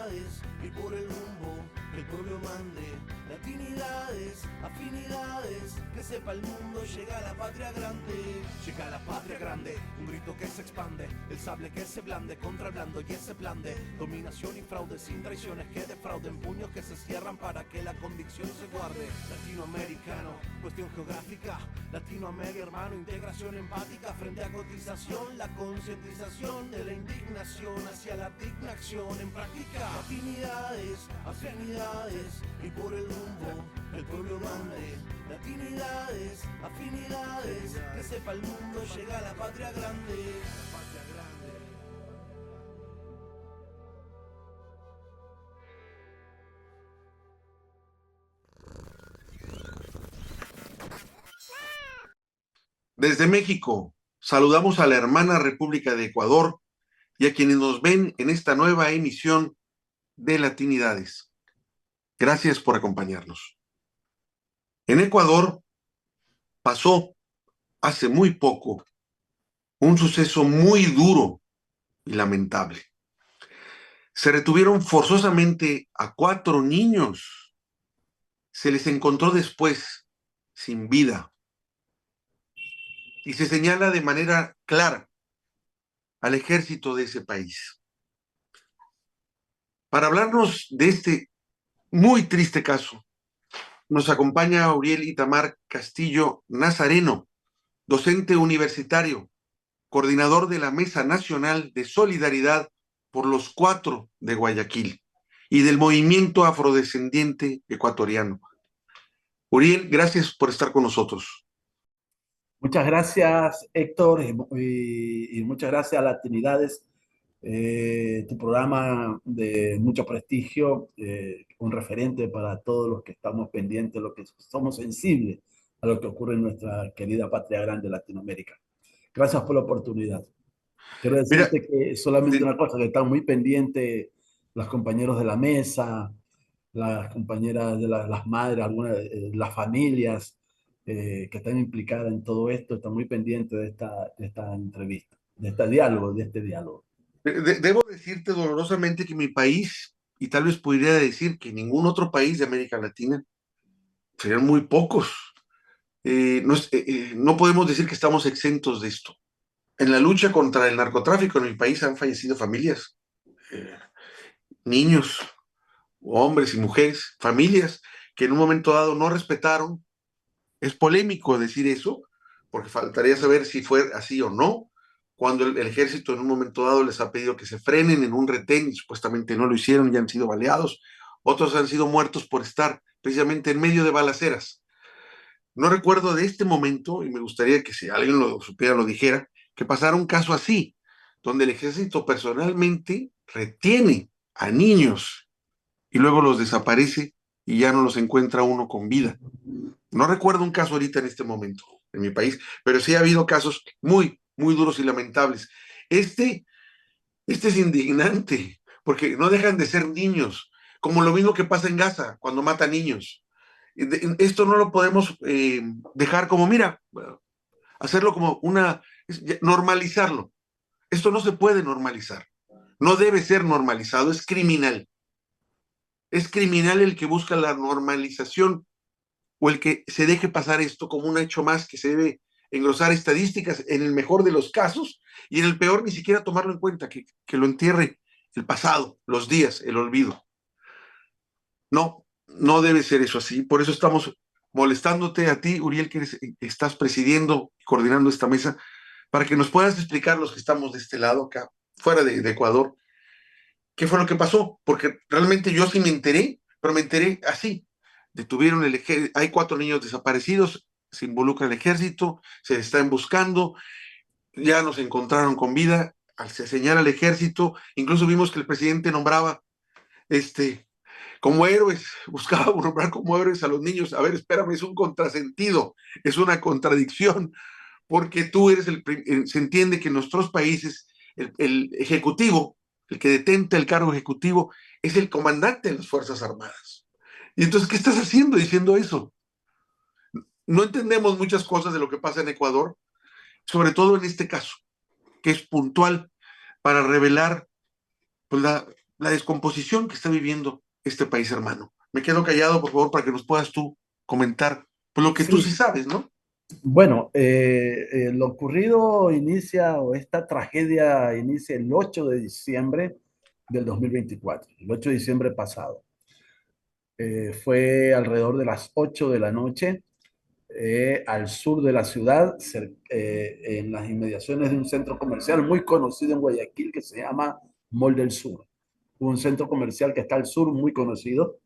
Latinidades y por el rumbo que el pueblo mande. Latinidades, afinidades, que sepa el mundo, llega la patria grande. Llega la patria grande, un grito que se expande, el sable que se blande contra el blando y ese plan de dominación y fraude, sin traiciones que defrauden, puños que se cierran para que la convicción se guarde. Latinoamericano, cuestión geográfica, Latinoamérica hermano, integración empática frente a cotización, la concientización de la indignación hacia la digna acción en práctica. Latinidades, afinidades y por el rumbo el pueblo mande. Latinidades, afinidades, que sepa el mundo, llega la patria grande. La patria grande. Desde México, saludamos a la hermana República de Ecuador y a quienes nos ven en esta nueva emisión de Latinidades. Gracias por acompañarnos. En Ecuador pasó hace muy poco un suceso muy duro y lamentable. Se retuvieron forzosamente a 4 niños. Se les encontró después sin vida. Y se señala de manera clara al ejército de ese país. Para hablarnos de este muy triste caso, nos acompaña Uriel Itamar Castillo Nazareno, docente universitario, coordinador de la Mesa Nacional de Solidaridad por los 4 de Guayaquil y del movimiento afrodescendiente ecuatoriano. Uriel, gracias por estar con nosotros. Muchas gracias, Héctor, y muchas gracias a Latinidades, tu programa de mucho prestigio, un referente para todos los que estamos pendientes, los que somos sensibles a lo que ocurre en nuestra querida patria grande Latinoamérica. Gracias por la oportunidad. Quiero decirte que solamente una cosa, que están muy pendientes los compañeros de la mesa, las compañeras de las madres, algunas las familias que están implicadas en todo esto, están muy pendientes de esta entrevista, de este diálogo. Debo decirte dolorosamente que mi país, y tal vez podría decir que ningún otro país de América Latina, serían muy pocos. No podemos decir que estamos exentos de esto. En la lucha contra el narcotráfico en mi país han fallecido familias, niños, hombres y mujeres, familias que en un momento dado no respetaron. Es polémico decir eso, porque faltaría saber si fue así o no, cuando el ejército en un momento dado les ha pedido que se frenen en un retén y supuestamente no lo hicieron y han sido baleados. Otros han sido muertos por estar precisamente en medio de balaceras. No recuerdo de este momento, y me gustaría que si alguien lo supiera, lo dijera, que pasara un caso así, donde el ejército personalmente retiene a niños y luego los desaparece y ya no los encuentra uno con vida. No recuerdo un caso ahorita en este momento en mi país, pero sí ha habido casos muy, muy duros y lamentables. Este es indignante, porque no dejan de ser niños, como lo mismo que pasa en Gaza cuando matan niños. Esto no lo podemos dejar como, mira, hacerlo como normalizarlo. Esto no se puede normalizar. No debe ser normalizado, es criminal. Es criminal el que busca la normalización o el que se deje pasar esto como un hecho más que se debe engrosar estadísticas en el mejor de los casos y en el peor ni siquiera tomarlo en cuenta, que lo entierre el pasado, los días, el olvido. No, no debe ser eso así. Por eso estamos molestándote a ti, Uriel, que estás presidiendo y coordinando esta mesa, para que nos puedas explicar los que estamos de este lado, acá, fuera de Ecuador, qué fue lo que pasó. Porque realmente yo sí me enteré, pero me enteré así. Detuvieron hay 4 niños desaparecidos, se involucra el ejército, se están buscando, ya nos encontraron con vida, se señala el ejército, incluso vimos que el presidente nombraba como héroes, buscaba nombrar como héroes a los niños. A ver, espérame, es un contrasentido, es una contradicción, porque tú eres se entiende que en nuestros países el ejecutivo, el que detenta el cargo ejecutivo, es el comandante de las Fuerzas Armadas. Y entonces, ¿qué estás haciendo diciendo eso? No entendemos muchas cosas de lo que pasa en Ecuador, sobre todo en este caso, que es puntual para revelar pues, la descomposición que está viviendo este país hermano. Me quedo callado, por favor, para que nos puedas tú comentar pues, lo que tú Sí, sí sabes, ¿no? bueno, lo ocurrido inicia, o esta tragedia inicia el 8 de diciembre del 2024, el 8 de diciembre pasado. Fue alrededor de las 8 de la noche, al sur de la ciudad, en las inmediaciones de un centro comercial muy conocido en Guayaquil que se llama Mall del Sur. Un centro comercial que está al sur, muy conocido.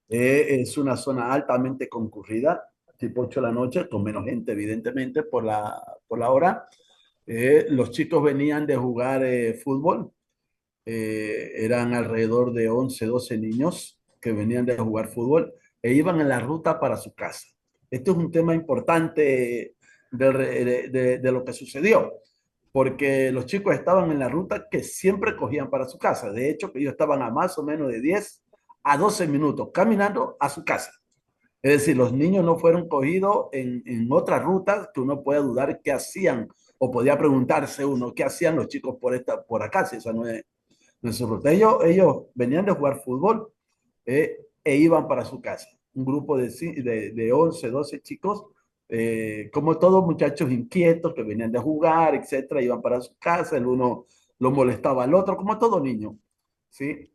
Es una zona altamente concurrida, tipo 8 de la noche, con menos gente, evidentemente, por la hora. Los chicos venían de jugar fútbol. Eran alrededor de 11 12 niños que venían de jugar fútbol e iban en la ruta para su casa. Esto es un tema importante de lo que sucedió, porque los chicos estaban en la ruta que siempre cogían para su casa. De hecho, que ellos estaban a más o menos de 10 a 12 minutos caminando a su casa. Es decir, los niños no fueron cogidos en otras rutas que uno puede dudar qué hacían, o podía preguntarse uno qué hacían los chicos por acá, si esa no es su ruta. Ellos venían de jugar fútbol e iban para su casa. Un grupo de 11, 12 chicos, como todos muchachos inquietos que venían de jugar, etcétera, iban para su casa, el uno lo molestaba al otro, como todo niño, ¿sí?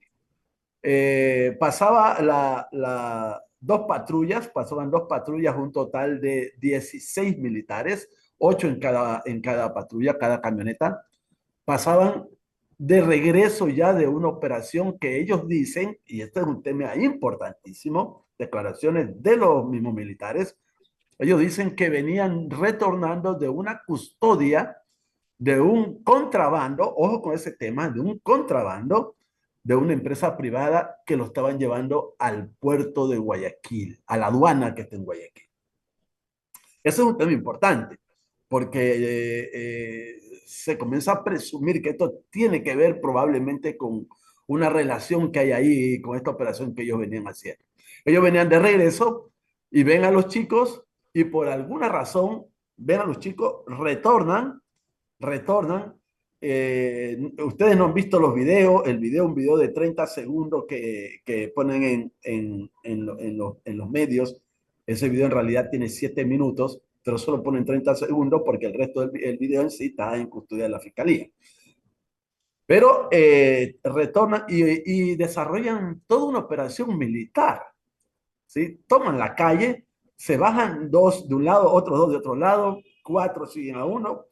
Pasaban dos patrullas, un total de 16 militares, 8 en cada patrulla, cada camioneta, pasaban de regreso ya de una operación que ellos dicen, y este es un tema importantísimo, declaraciones de los mismos militares, ellos dicen que venían retornando de una custodia de un contrabando, ojo con ese tema, de un contrabando de una empresa privada que lo estaban llevando al puerto de Guayaquil, a la aduana que está en Guayaquil. Eso es un tema importante, porque se comienza a presumir que esto tiene que ver probablemente con una relación que hay ahí con esta operación que ellos venían haciendo. Ellos venían de regreso y ven a los chicos y por alguna razón ven a los chicos, retornan. Ustedes no han visto los videos, un video de 30 segundos que ponen en los medios. Ese video en realidad tiene 7 minutos, pero solo ponen 30 segundos porque el resto del video en sí está en custodia de la fiscalía. Pero retornan y desarrollan toda una operación militar, ¿sí? Toman la calle, se bajan dos de un lado, otros dos de otro lado, 4 siguen a uno.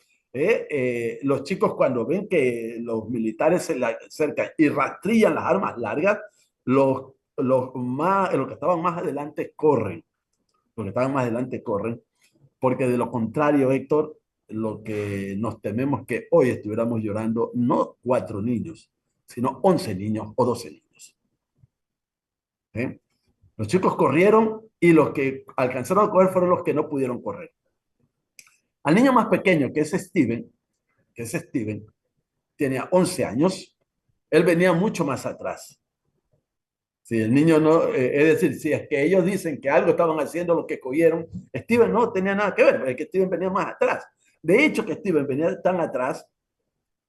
Los chicos cuando ven que los militares se le acercan y rastrillan las armas largas, los que estaban más adelante corren. Los que estaban más adelante corren, porque de lo contrario, Héctor, lo que nos tememos que hoy estuviéramos llorando no 4 niños, sino 11 niños o 12 niños. ¿Eh? Los chicos corrieron y los que alcanzaron a correr fueron los que no pudieron correr. Al niño más pequeño, que es Steven, tenía 11 años, él venía mucho más atrás. Si el niño no, es decir, si es que ellos dicen que algo estaban haciendo lo que cogieron, Steven no tenía nada que ver, porque Steven venía más atrás. De hecho, que Steven venía tan atrás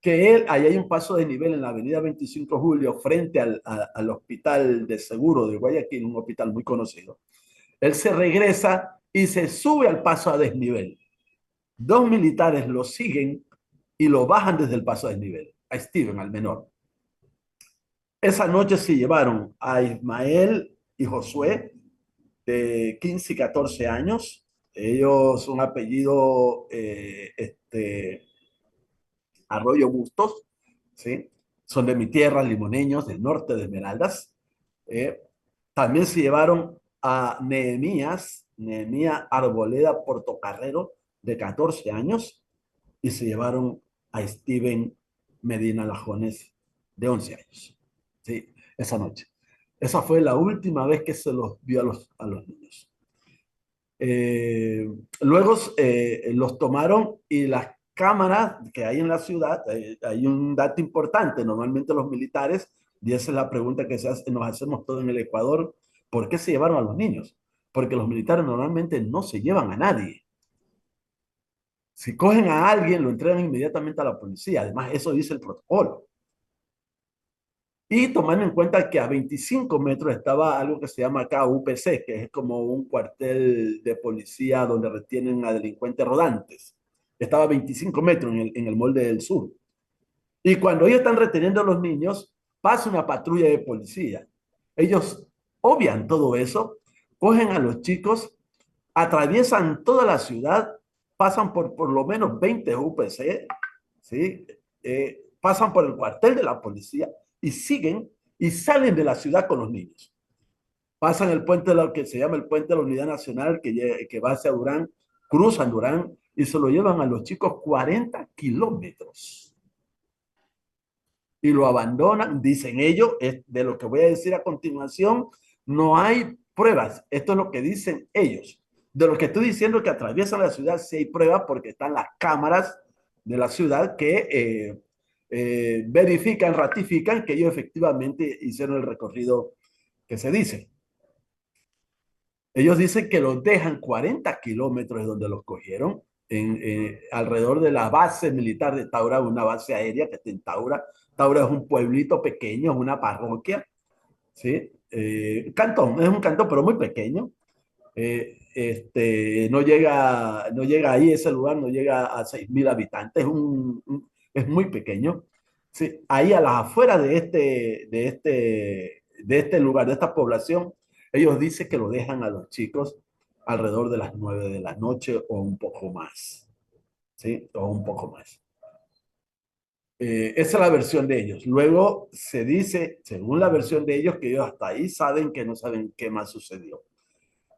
que ahí hay un paso de nivel en la avenida 25 de Julio, frente al Hospital de Seguro de Guayaquil, un hospital muy conocido. Él se regresa y se sube al paso a desnivel. 2 militares lo siguen y lo bajan desde el paso a desnivel, a Steven, al menor. Esa noche se llevaron a Ismael y Josué, de 15 y 14 años. Ellos son apellido Arroyo Bustos, ¿sí? Son de mi tierra, limoneños, del norte de Esmeraldas. Eh, También se llevaron a Nehemías Arboleda Portocarrero, de 14 años, y se llevaron a Steven Medina Lajones, de 11 años. ¿Sí? Esa noche. Esa fue la última vez que se los vio a los niños. Luego los tomaron y las cámaras que hay en la ciudad, hay un dato importante, normalmente los militares, y esa es la pregunta que nos hacemos todos en el Ecuador, ¿por qué se llevaron a los niños? Porque los militares normalmente no se llevan a nadie. Si cogen a alguien, lo entregan inmediatamente a la policía. Además, eso dice el protocolo. Y tomando en cuenta que a 25 metros estaba algo que se llama acá UPC, que es como un cuartel de policía donde retienen a delincuentes rodantes. Estaba a 25 metros en el molde del sur. Y cuando ellos están reteniendo a los niños, pasa una patrulla de policía. Ellos obvian todo eso, cogen a los chicos, atraviesan toda la ciudad, pasan por lo menos 20 UPC, ¿sí? Pasan por el cuartel de la policía y siguen y salen de la ciudad con los niños. Pasan el puente de lo que se llama el puente de la Unidad Nacional que va hacia Durán, cruzan Durán y se lo llevan a los chicos 40 kilómetros y lo abandonan, dicen ellos, de lo que voy a decir a continuación, no hay pruebas, esto es lo que dicen ellos. De lo que estoy diciendo que atraviesan la ciudad, sí hay pruebas porque están las cámaras de la ciudad que verifican, ratifican que ellos efectivamente hicieron el recorrido que se dice. Ellos dicen que los dejan 40 kilómetros de donde los cogieron, alrededor de la base militar de Taura, una base aérea que está en Taura. Taura es un pueblito pequeño, es una parroquia, ¿sí? Cantón, es un cantón, pero muy pequeño. No llega ahí, ese lugar no llega a 6.000 habitantes, es muy pequeño. Sí, ahí a las afueras de este lugar, de esta población, ellos dicen que lo dejan a los chicos alrededor de las 9 de la noche o un poco más, ¿sí? O un poco más. Esa es la versión de ellos. Luego se dice, según la versión de ellos, que ellos hasta ahí saben que no saben qué más sucedió.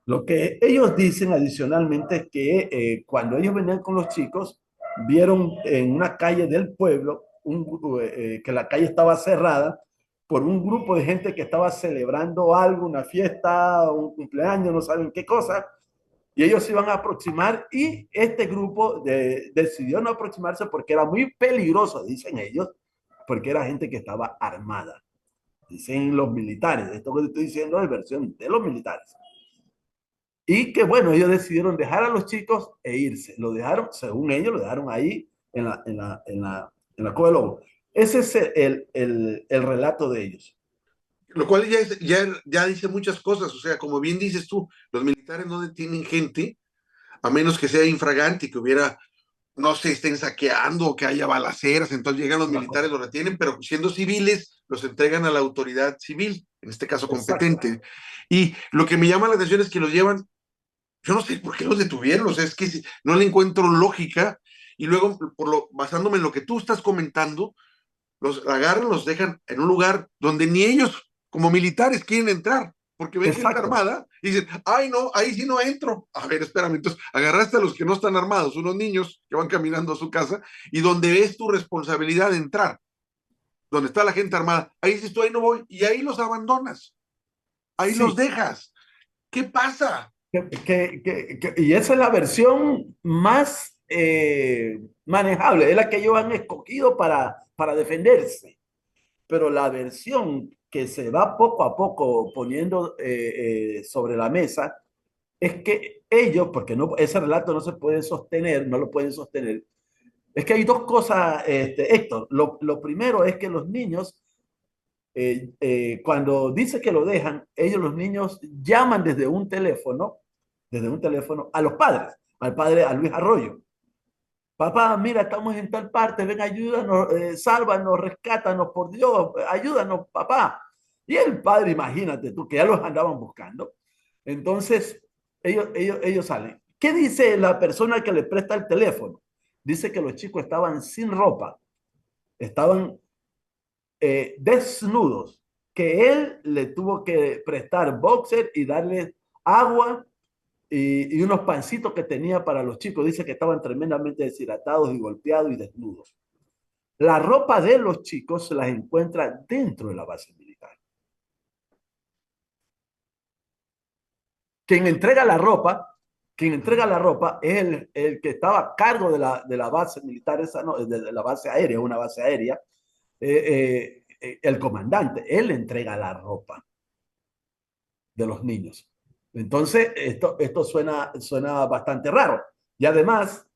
Lo que ellos dicen adicionalmente es que cuando ellos venían con los chicos, vieron en una calle del pueblo que la calle estaba cerrada por un grupo de gente que estaba celebrando algo, una fiesta, un cumpleaños, no saben qué cosa, y ellos se iban a aproximar y este grupo decidió no aproximarse porque era muy peligroso, dicen ellos, porque era gente que estaba armada. Dicen los militares, esto que estoy diciendo es versión de los militares. Y que bueno, ellos decidieron dejar a los chicos e irse. Lo dejaron, según ellos, lo dejaron ahí en la Cueva de Lobo. Ese es el relato de ellos. Lo cual ya dice muchas cosas, o sea, como bien dices tú, los militares no detienen gente, a menos que sea infragante, que hubiera, no sé, estén saqueando o que haya balaceras, entonces llegan los militares, los retienen, pero siendo civiles, los entregan a la autoridad civil, en este caso competente. Exacto. Y lo que me llama la atención es que los llevan, yo no sé por qué los detuvieron, o sea, es que no le encuentro lógica, y luego, basándome en lo que tú estás comentando, los agarran, los dejan en un lugar donde ni ellos, como militares, quieren entrar, porque ven gente armada y dicen, ay, no, ahí sí no entro. A ver, espérame, entonces agarraste a los que no están armados, unos niños que van caminando a su casa, y donde ves tu responsabilidad de entrar, donde está la gente armada, ahí dices tú, ahí no voy, y ahí los abandonas, ahí los dejas. ¿Qué pasa? Y esa es la versión más manejable, es la que ellos han escogido para defenderse. Pero la versión que se va poco a poco poniendo sobre la mesa es que ellos, porque no, ese relato no se puede sostener, no lo pueden sostener, es que hay dos cosas, Héctor. Lo primero es que los niños, cuando dice que lo dejan, ellos los niños llaman desde un teléfono a los padres, al padre, a Luis Arroyo. Papá, mira, estamos en tal parte, ven, ayúdanos, sálvanos, rescátanos, por Dios, ayúdanos, papá. Y el padre, imagínate tú, que ya los andaban buscando. Entonces, ellos salen. ¿Qué dice la persona que le presta el teléfono? Dice que los chicos estaban sin ropa, estaban desnudos, que él le tuvo que prestar boxer y darle agua y unos pancitos que tenía para los chicos. Dice que estaban tremendamente deshidratados y golpeados y desnudos. La ropa de los chicos se las encuentra dentro de la base militar. Quien entrega la ropa es el que estaba a cargo de la base militar, esa, no, de la base aérea, una base aérea, el comandante. Él entrega la ropa de los niños. Entonces, esto suena bastante raro. Y además,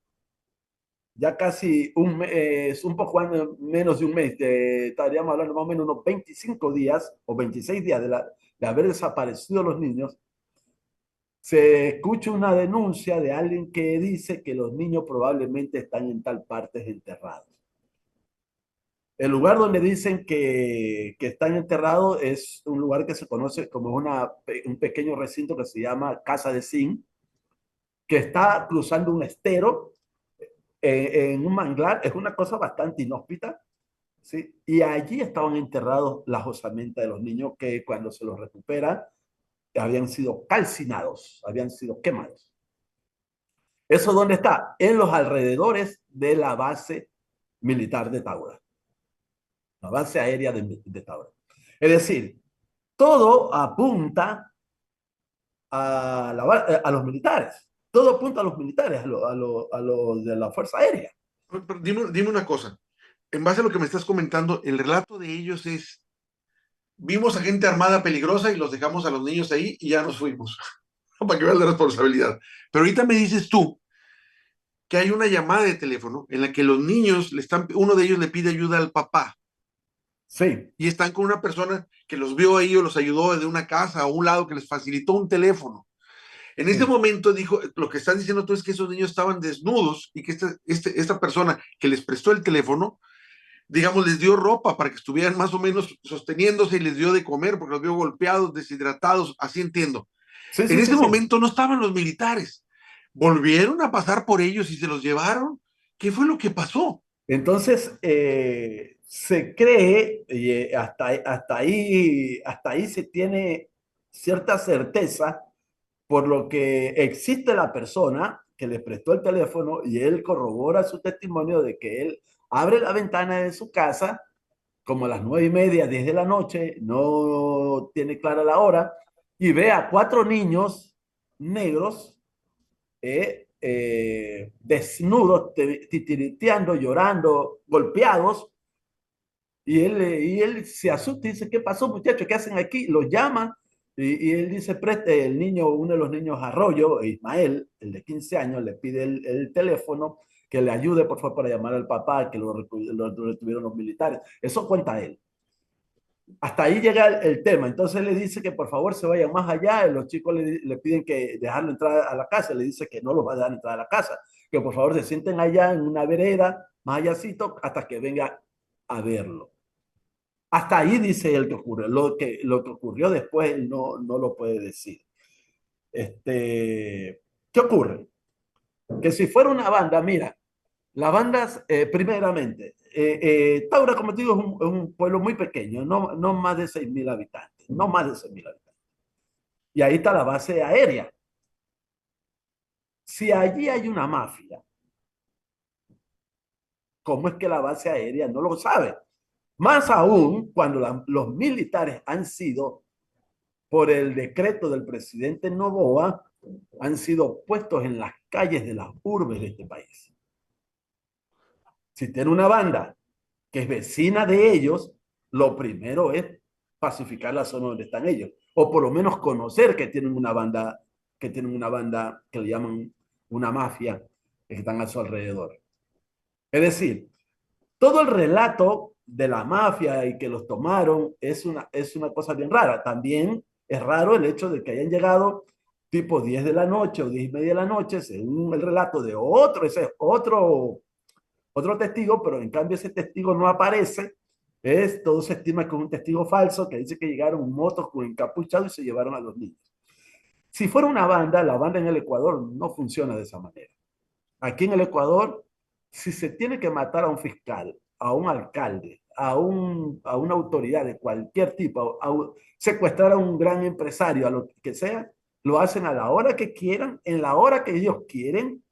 ya casi un poco menos de un mes, estaríamos hablando más o menos unos 25 días o 26 días de haber desaparecido los niños, se escucha una denuncia de alguien que dice que los niños probablemente están en tal parte enterrados. El lugar donde dicen que están enterrados es un lugar que se conoce como un pequeño recinto que se llama Casa de Zinc, que está cruzando un estero en un manglar. Es una cosa bastante inhóspita, ¿sí? Y allí estaban enterrados las osamentas de los niños que cuando se los recupera habían sido calcinados, habían sido quemados. ¿Eso dónde está? En los alrededores de la base militar de Taura, la base aérea de Taura. Es decir, todo apunta a los militares, todo apunta a los militares, a lo de la Fuerza Aérea. Pero dime una cosa, en base a lo que me estás comentando, el relato de ellos es, vimos a gente armada peligrosa y los dejamos a los niños ahí y ya nos fuimos, para que veas la responsabilidad. Pero ahorita me dices tú que hay una llamada de teléfono en la que los niños uno de ellos le pide ayuda al papá Sí, y están con una persona que los vio ahí o los ayudó desde una casa a un lado que les facilitó un teléfono. En ese sí. momento dijo, lo que estás diciendo tú es que esos niños estaban desnudos y que esta persona que les prestó el teléfono, digamos, les dio ropa para que estuvieran más o menos sosteniéndose y les dio de comer porque los vio golpeados, deshidratados, así entiendo. Sí, En sí, sí, ese sí. momento no estaban los militares. ¿Volvieron a pasar por ellos y se los llevaron? ¿Qué fue lo que pasó? Entonces, se cree, y hasta ahí se tiene cierta certeza, por lo que existe la persona que le prestó el teléfono y él corrobora su testimonio de que él abre la ventana de su casa como a las 9:30, 10 de la noche, no tiene clara la hora, y ve a 4 niños negros desnudos, titiriteando, llorando, golpeados, y él se asusta y dice, ¿qué pasó, muchachos? ¿Qué hacen aquí? Los llama, y él dice, preste el niño, uno de los niños Arroyo, Ismael, el de 15 años, le pide el teléfono, que le ayude, por favor, para llamar al papá, que lo retuvieron los militares. Eso cuenta él. Hasta ahí llega el tema. Entonces le dice que por favor se vayan más allá. Los chicos le piden que dejarlo entrar a la casa. Le dice que no los va a dejar entrar a la casa. Que por favor se sienten allá en una vereda, más allácito, hasta que venga a verlo. Hasta ahí dice él que ocurrió. Lo que ocurrió después él no lo puede decir. ¿Qué ocurre? Que si fuera una banda, mira, las bandas, primeramente, Taura, como te digo, es un pueblo muy pequeño, no más de 6.000 habitantes, no más de 6.000 habitantes. Y ahí está la base aérea. Si allí hay una mafia, ¿cómo es que la base aérea no lo sabe? Más aún cuando los militares han sido, por el decreto del presidente Noboa, han sido puestos en las calles de las urbes de este país. Si tiene una banda que es vecina de ellos, lo primero es pacificar la zona donde están ellos, o por lo menos conocer que tienen una banda que le llaman una mafia, que están a su alrededor. Es decir, todo el relato de la mafia y que los tomaron es una cosa bien rara. También es raro el hecho de que hayan llegado tipo 10 de la noche o 10:30 de la noche, según el relato de ese otro testigo, pero en cambio ese testigo no aparece. Todo se estima que es un testigo falso que dice que llegaron motos con encapuchados y se llevaron a los niños. Si fuera una banda, la banda en el Ecuador no funciona de esa manera. Aquí en el Ecuador, si se tiene que matar a un fiscal, a un alcalde, a una autoridad de cualquier tipo, secuestrar a un gran empresario, a lo que sea, lo hacen a la hora que quieran, en la hora que ellos quieren,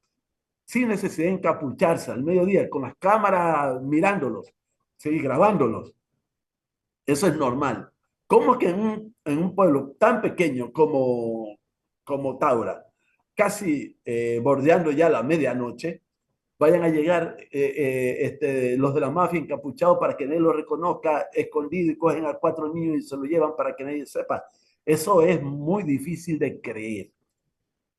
sin necesidad de encapucharse al mediodía, con las cámaras mirándolos, ¿sí? Grabándolos. Eso es normal. ¿Cómo es que en un pueblo tan pequeño como Taura, casi bordeando ya la medianoche, vayan a llegar los de la mafia encapuchados para que nadie lo reconozca, escondido, y cogen a 4 niños y se lo llevan para que nadie sepa? Eso es muy difícil de creer.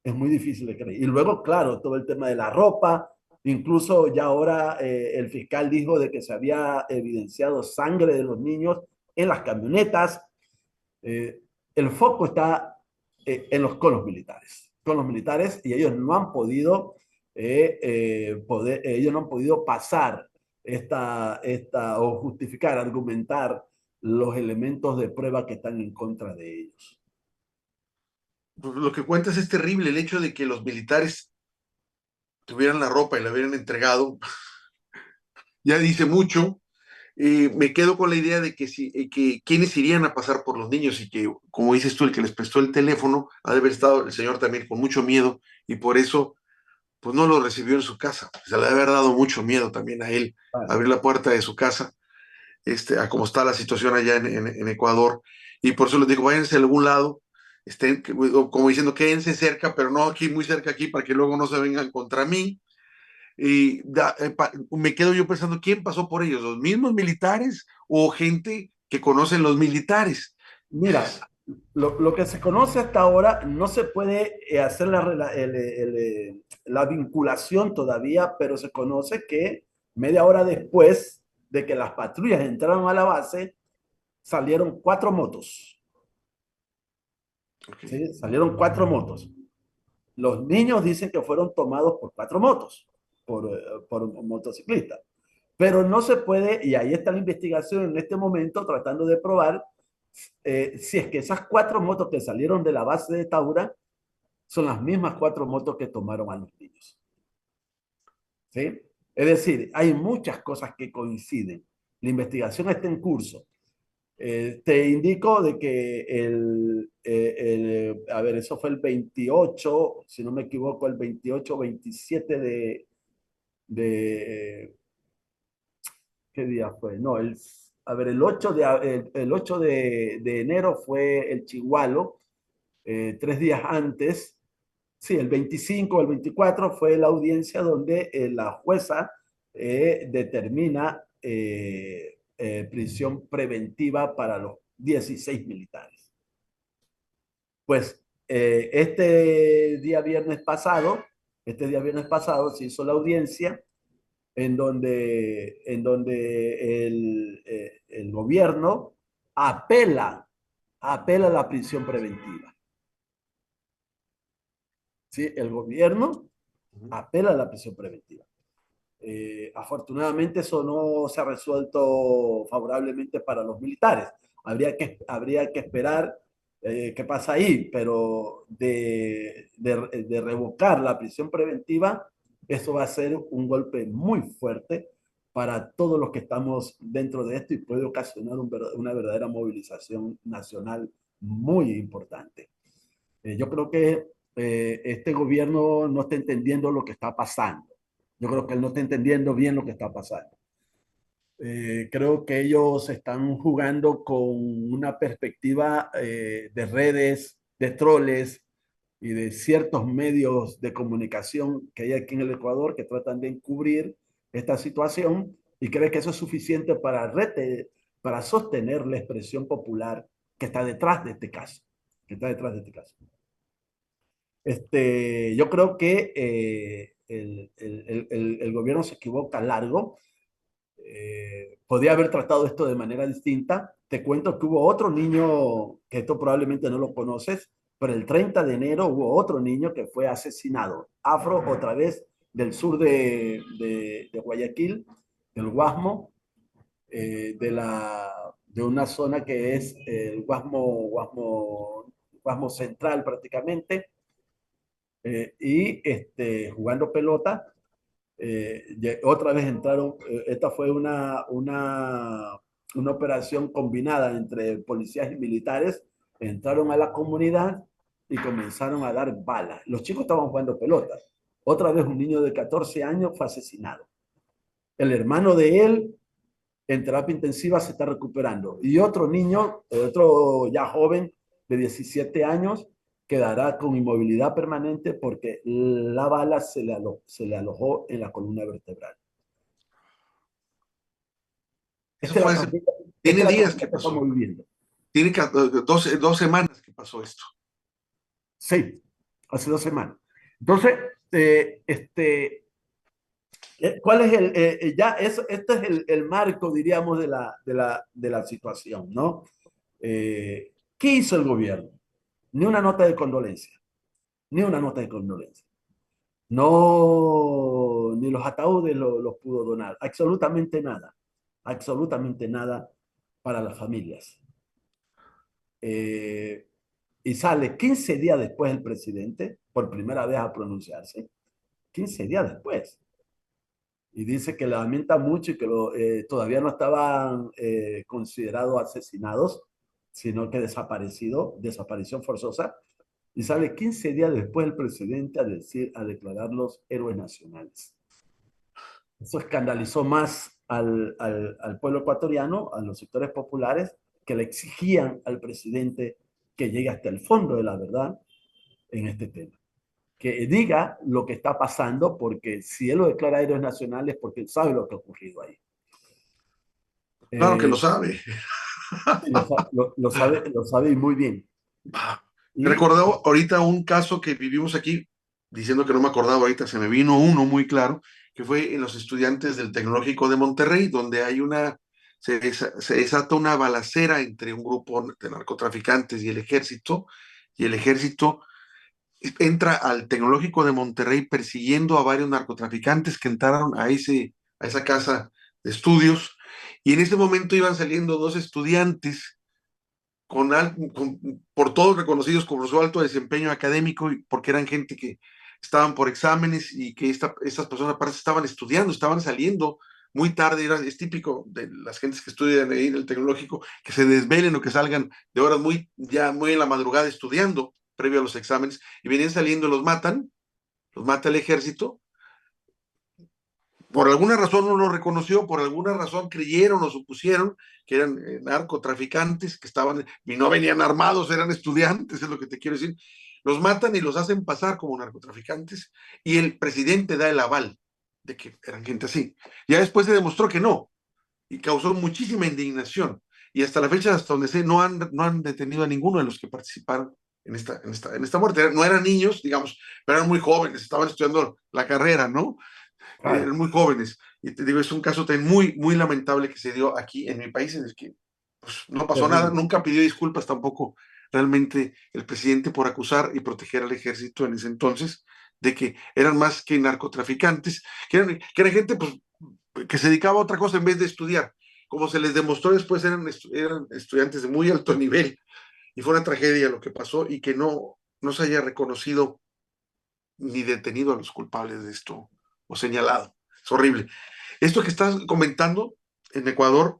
Es muy difícil de creer. Y luego, claro, todo el tema de la ropa, Incluso ya ahora el fiscal dijo de que se había evidenciado sangre de los niños en las camionetas. Eh, el foco está con los militares, y ellos no han podido ellos no han podido pasar o justificar, argumentar los elementos de prueba que están en contra de ellos. Pues lo que cuentas es terrible, el hecho de que los militares tuvieran la ropa y la hubieran entregado, ya dice mucho. Me quedo con la idea de que, que quienes irían a pasar por los niños y que, como dices tú, el que les prestó el teléfono, ha de haber estado el señor también con mucho miedo y por eso pues no lo recibió en su casa. Se le ha de haber dado mucho miedo también a él Claro. abrir la puerta de su casa, a cómo está la situación allá en Ecuador. Y por eso les digo, váyanse a algún lado, estén, como diciendo, quédense cerca, pero no aquí, muy cerca aquí, para que luego no se vengan contra mí. Y me quedo yo pensando, ¿quién pasó por ellos? ¿Los mismos militares o gente que conocen los militares? Mira, lo que se conoce hasta ahora no se puede hacer la vinculación todavía, pero se conoce que media hora después de que las patrullas entraron a la base, salieron 4 motos. Okay. ¿Sí? Salieron 4 motos. Los niños dicen que fueron tomados por 4 motos, por motociclistas. Pero no se puede, y ahí está la investigación en este momento tratando de probar si es que esas 4 motos que salieron de la base de Taura son las mismas 4 motos que tomaron a los niños. ¿Sí? Es decir, hay muchas cosas que coinciden. La investigación está en curso. Te indico de que a ver, eso fue el 28, si no me equivoco, el 28 27 de ¿qué día fue? No, a ver, el 8 de enero fue el Chigualo, 3 días antes, sí, el 25 o el 24 fue la audiencia donde la jueza determina prisión preventiva para los 16 militares. Pues este día viernes pasado se hizo la audiencia en donde el gobierno apela a la prisión preventiva. ¿Sí? El gobierno apela a la prisión preventiva. Afortunadamente eso no se ha resuelto favorablemente para los militares. Habría que esperar qué pasa ahí, pero de revocar la prisión preventiva, eso va a ser un golpe muy fuerte para todos los que estamos dentro de esto y puede ocasionar una verdadera movilización nacional muy importante. Yo creo que este gobierno no está entendiendo lo que está pasando. Yo creo que él no está entendiendo bien lo que está pasando. Creo que ellos están jugando con una perspectiva de redes, de troles y de ciertos medios de comunicación que hay aquí en el Ecuador que tratan de encubrir esta situación y cree que eso es suficiente para sostener la expresión popular que está detrás de este caso. Que está detrás de este caso. Yo creo que el gobierno se equivoca largo. Podría haber tratado esto de manera distinta. Te cuento que hubo otro niño, que esto probablemente no lo conoces, pero el 30 de enero hubo otro niño que fue asesinado. Afro, otra vez, del sur de Guayaquil, del Guasmo, de una zona que es el Guasmo central prácticamente, y jugando pelota, otra vez entraron, esta fue una operación combinada entre policías y militares, entraron a la comunidad y comenzaron a dar balas. Los chicos estaban jugando pelota. Otra vez un niño de 14 años fue asesinado. El hermano de él en terapia intensiva se está recuperando. Y otro niño, otro ya joven de 17 años, quedará con inmovilidad permanente porque la bala se le alojó en la columna vertebral. Eso Esta es fue la hace, tragedia, tiene esta es la días tragedia que que pasó. estamos viviendo. Tiene 2 semanas que pasó esto. Sí, hace 2 semanas. Entonces, ¿Cuál es ya eso, este es el marco, diríamos, de la situación, ¿no? ¿Qué hizo el gobierno? Ni una nota de condolencia, ni una nota de condolencia. No, ni los ataúdes los pudo donar, absolutamente nada para las familias. Eh, y sale 15 días después el presidente, por primera vez a pronunciarse, 15 días después. Y dice que lamenta mucho y que todavía no estaban considerados asesinados, sino que desaparición forzosa. Y sale 15 días después el presidente a declararlos héroes nacionales. Eso escandalizó más al pueblo ecuatoriano, a los sectores populares, que le exigían al presidente que llegue hasta el fondo de la verdad en este tema. Que diga lo que está pasando, porque si él lo declara héroes nacionales, porque él sabe lo que ha ocurrido ahí. Claro que lo Eh, sabe. lo sabe y muy bien. Me Y recordaba ahorita un caso que vivimos aquí, diciendo que no me acordaba ahorita, se me vino uno muy claro, que fue en los estudiantes del Tecnológico de Monterrey, donde hay se desata una balacera entre un grupo de narcotraficantes y el ejército entra al Tecnológico de Monterrey persiguiendo a varios narcotraficantes que entraron a esa casa de estudios, y en ese momento iban saliendo dos estudiantes por todos reconocidos por su alto desempeño académico, porque eran gente que estaban por exámenes y que estas personas aparte estaban estudiando, estaban saliendo muy tarde. Es típico de las gentes que estudian ahí en el tecnológico que se desvelen o que salgan de horas ya muy en la madrugada estudiando previo a los exámenes, y venían saliendo, los mata el ejército. Por alguna razón no lo reconoció, por alguna razón creyeron o supusieron que eran narcotraficantes, que estaban, y no venían armados, eran estudiantes, es lo que te quiero decir. Los matan y los hacen pasar como narcotraficantes, y el presidente da el aval de que eran gente así. Ya después se demostró que no, y causó muchísima indignación. Y hasta la fecha, hasta donde sé, no han detenido a ninguno de los que participaron en esta muerte. No eran niños, digamos, pero eran muy jóvenes, estaban estudiando la carrera, ¿no? claro, Eran muy jóvenes. Y te digo, es un caso también muy lamentable que se dio aquí en mi país, en el que pues, no pasó nada, terrible. nunca pidió disculpas tampoco realmente el presidente por acusar y proteger al ejército en ese entonces de que eran más que narcotraficantes, que eran gente pues, que se dedicaba a otra cosa en vez de estudiar. Como se les demostró después, eran estudiantes de muy alto nivel, y fue una tragedia lo que pasó, y que no se haya reconocido ni detenido a los culpables de esto o señalado. Es horrible. Esto que estás comentando en Ecuador,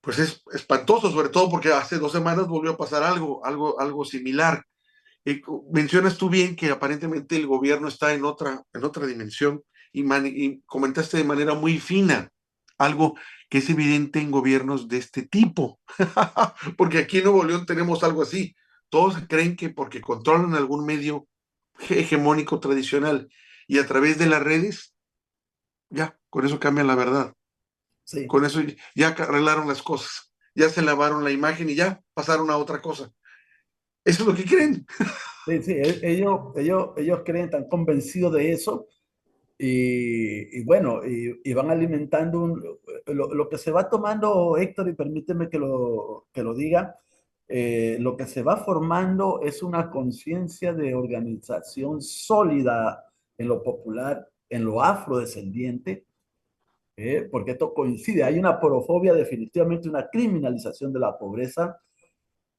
pues es espantoso, sobre todo porque hace 2 semanas volvió a pasar algo similar. Mencionas tú bien que aparentemente el gobierno está en otra dimensión, y comentaste de manera muy fina algo que es evidente en gobiernos de este tipo, porque aquí en Nuevo León tenemos algo así. Todos creen que porque controlan algún medio hegemónico tradicional y a través de las redes, ya, con eso cambian la verdad. Sí, Con eso ya arreglaron las cosas, ya se lavaron la imagen y ya pasaron a otra cosa. Eso es lo que creen. sí, sí, ellos creen, están convencidos de eso y bueno, y van alimentando lo que se va tomando, Héctor, y permíteme que lo diga, lo que se va formando es una conciencia de organización sólida en lo popular, en lo afrodescendiente, porque esto coincide, hay una porofobia, definitivamente una criminalización de la pobreza,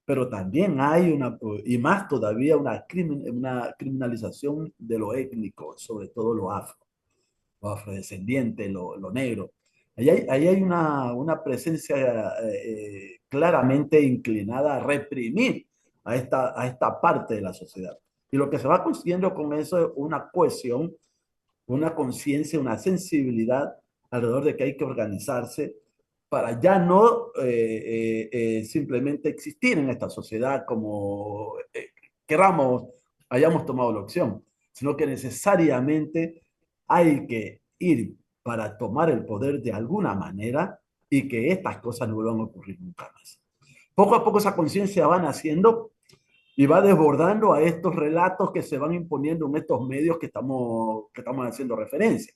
pero también hay y más todavía, una criminalización de lo étnico, sobre todo lo afrodescendiente, lo negro. Ahí hay una presencia claramente inclinada a reprimir a esta parte de la sociedad. Y lo que se va consiguiendo con eso es una cohesión, una conciencia, una sensibilidad alrededor de que hay que organizarse para ya no simplemente existir en esta sociedad como queramos, hayamos tomado la opción, sino que necesariamente hay que ir para tomar el poder de alguna manera y que estas cosas no vuelvan a ocurrir nunca más. Poco a poco esa conciencia va naciendo y va desbordando a estos relatos que se van imponiendo en estos medios que estamos haciendo referencia.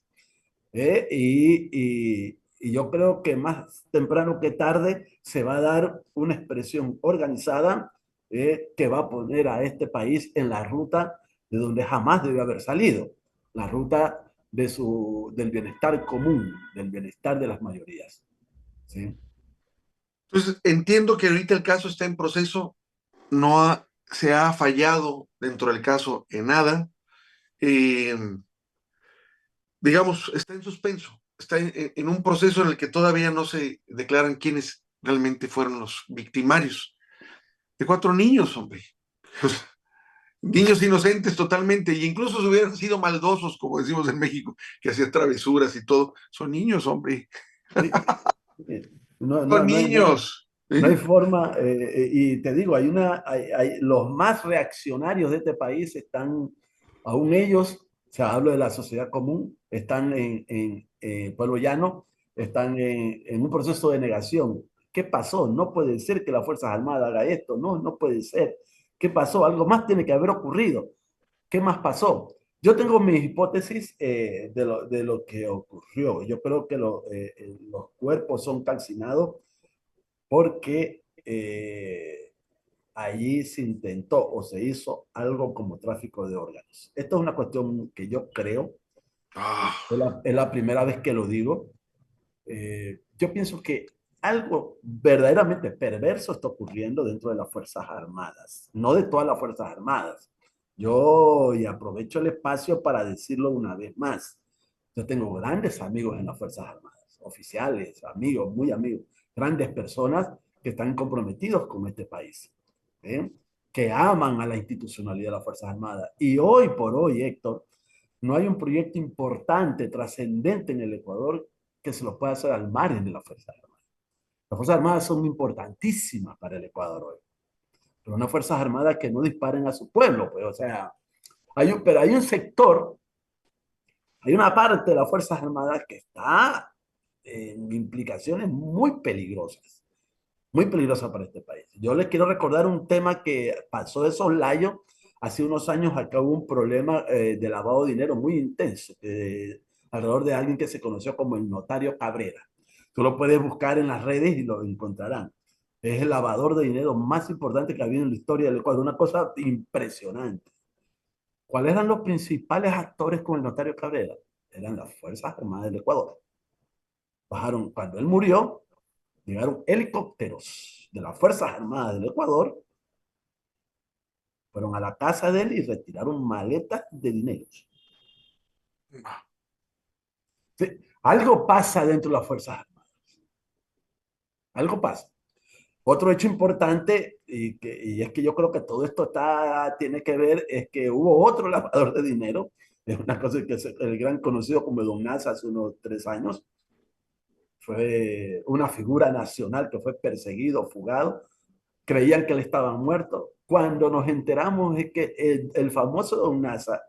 Y yo creo que más temprano que tarde se va a dar una expresión organizada que va a poner a este país en la ruta de donde jamás debe haber salido, la ruta del bienestar común, del bienestar de las mayorías. ¿Sí? Entonces, entiendo que ahorita el caso está en proceso, se ha fallado dentro del caso en nada. Eh, digamos, está en suspenso, está en un proceso en el que todavía no se declaran quiénes realmente fueron los victimarios de 4 niños, hombre. Niños inocentes totalmente, y incluso si hubieran sido maldosos, como decimos en México, que hacían travesuras y todo, son niños, hombre. Sí, no, Son no, no hay, no hay, niños. no hay ¿Eh? forma, y te digo, los más reaccionarios de este país están, aún ellos, o sea, hablo de la sociedad común, están en Pueblo Llano, están en un proceso de negación. ¿Qué pasó? No puede ser que las Fuerzas Armadas haga esto, no, no puede ser. ¿Qué pasó? Algo más tiene que haber ocurrido. ¿Qué más pasó? Yo tengo mis hipótesis de lo que ocurrió. Yo creo que los cuerpos son calcinados porque allí se intentó o se hizo algo como tráfico de órganos. Esto es una cuestión que yo creo, Ah, es la primera vez que lo digo. Yo pienso que algo verdaderamente perverso está ocurriendo dentro de las Fuerzas Armadas, no de todas las Fuerzas Armadas. Y aprovecho el espacio para decirlo una vez más. Yo tengo grandes amigos en las Fuerzas Armadas, oficiales, amigos, muy amigos, grandes personas que están comprometidos con este país, ¿eh? Que aman a la institucionalidad de las Fuerzas Armadas. Y hoy por hoy, Héctor, no hay un proyecto importante, trascendente en el Ecuador que se lo pueda hacer al margen de las Fuerzas Armadas. Las Fuerzas Armadas son importantísimas para el Ecuador hoy, pero unas Fuerzas Armadas que no disparen a su pueblo, pues, o sea, pero hay un sector, hay una parte de las Fuerzas Armadas que está en implicaciones muy peligrosas para este país. Yo les quiero recordar un tema que pasó de soslayo. Hace unos años acá hubo un problema de lavado de dinero muy intenso, alrededor de alguien que se conoció como el notario Cabrera. Tú lo puedes buscar en las redes y lo encontrarán. Es el lavador de dinero más importante que ha habido en la historia del Ecuador, una cosa impresionante. ¿Cuáles eran los principales actores con el notario Cabrera? Eran las Fuerzas Armadas del Ecuador. Bajaron, cuando él murió, llegaron helicópteros de las Fuerzas Armadas del Ecuador, fueron a la casa de él y retiraron maletas de dinero. ¿Sí? Algo pasa dentro de las Fuerzas Armadas. Algo pasa. Otro hecho importante, y es que yo creo que todo esto tiene que ver, es que hubo otro lavador de dinero, es una cosa que es el gran conocido como Don Nasa hace unos 3 años, fue una figura nacional que fue perseguido, fugado, creían que él estaba muerto. Cuando nos enteramos es que el famoso Don Nasa,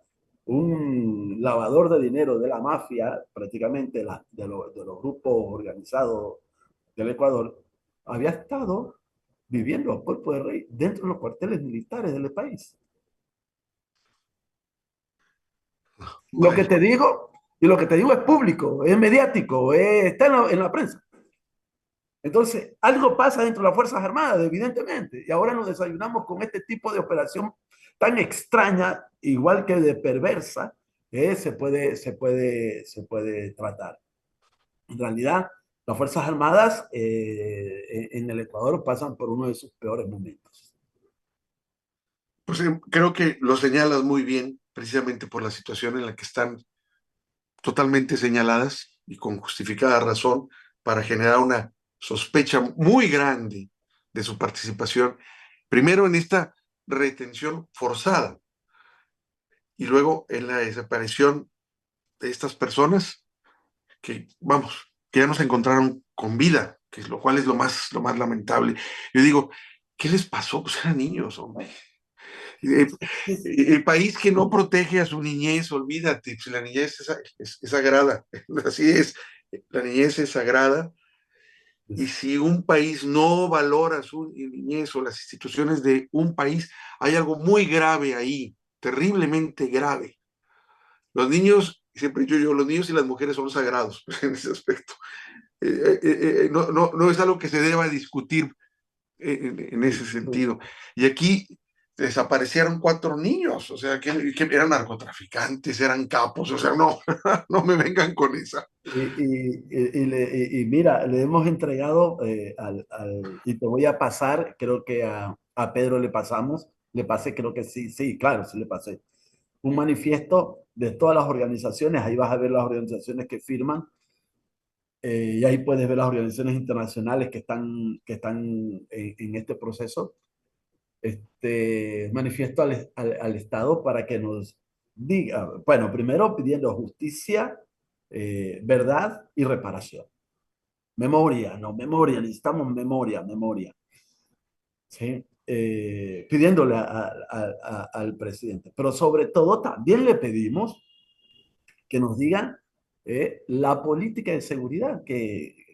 un lavador de dinero de la mafia, prácticamente de los grupos organizados del Ecuador, había estado viviendo a cuerpo de rey dentro de los cuarteles militares del país. Lo que bueno, te digo, y lo que te digo es público, es mediático, está en la prensa. Entonces, algo pasa dentro de las Fuerzas Armadas, evidentemente, y ahora nos desayunamos con este tipo de operación tan extraña, igual que de perversa, que se puede tratar. En realidad, las Fuerzas Armadas en el Ecuador pasan por uno de sus peores momentos. pues creo que lo señalas muy bien, precisamente por la situación en la que están totalmente señaladas y con justificada razón para generar una sospecha muy grande de su participación, primero en esta retención forzada y luego en la desaparición de estas personas que, vamos, que ya no se encontraron con vida, que es lo cual es lo más lamentable. Yo digo, ¿qué les pasó? Pues eran niños, hombre. El, el país que no protege a su niñez, olvídate, pues la niñez es sagrada, así es, la niñez es sagrada, y si un país no valora su niñez o las instituciones de un país, hay algo muy grave ahí, terriblemente grave. Los niños siempre he dicho yo, los niños y las mujeres son sagrados en ese aspecto. No es algo que se deba discutir en ese sentido. Y aquí desaparecieron 4 niños, o sea, que eran narcotraficantes, eran capos, o sea, no, no me vengan con esa. Y mira, le hemos entregado y te voy a pasar, creo que a Pedro le pasé, creo que sí, sí, claro, sí le pasé, un manifiesto de todas las organizaciones, ahí vas a ver las organizaciones que firman, y ahí puedes ver las organizaciones internacionales que están en este proceso. Manifiesto al Estado para que nos diga, bueno, primero pidiendo justicia, verdad y reparación. Memoria, no, memoria, necesitamos memoria, memoria. ¿Sí? Pidiéndole al presidente. Pero sobre todo también le pedimos que nos digan la política de seguridad.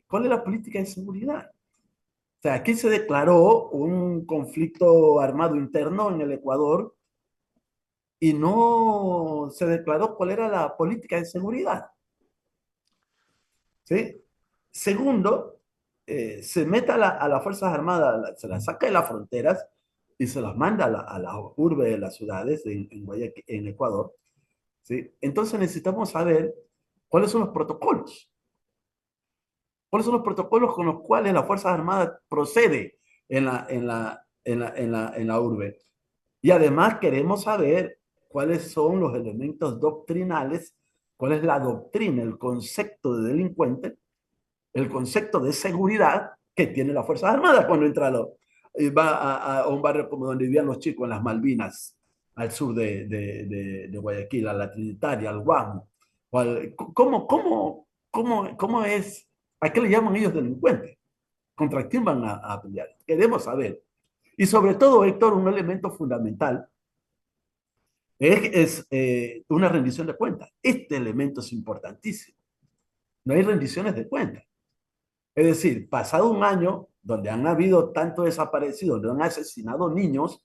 ¿Cuál es la política de seguridad? O sea, aquí se declaró un conflicto armado interno en el Ecuador y no se declaró cuál era la política de seguridad. ¿Sí? Segundo, se mete a las Fuerzas Armadas, se las saca de las fronteras y se las manda a la urbe de las ciudades en Ecuador. ¿Sí? Entonces necesitamos saber cuáles son los protocolos. ¿Cuáles son los protocolos con los cuales las Fuerzas Armadas procede en la urbe? Y además queremos saber cuáles son los elementos doctrinales, cuál es la doctrina, el concepto de delincuente, el concepto de seguridad que tiene las Fuerzas Armadas cuando entra va a un barrio como donde vivían los chicos en las Malvinas, al sur de Guayaquil, a la Trinitaria, al Guamo. ¿Cómo es? ¿A qué le llaman ellos delincuentes? ¿Contra quién van a pelear? Queremos saber. Y sobre todo, Héctor, un elemento fundamental es una rendición de cuentas. Este elemento es importantísimo. No hay rendiciones de cuentas. Es decir, pasado un año donde han habido tantos desaparecidos, donde han asesinado niños,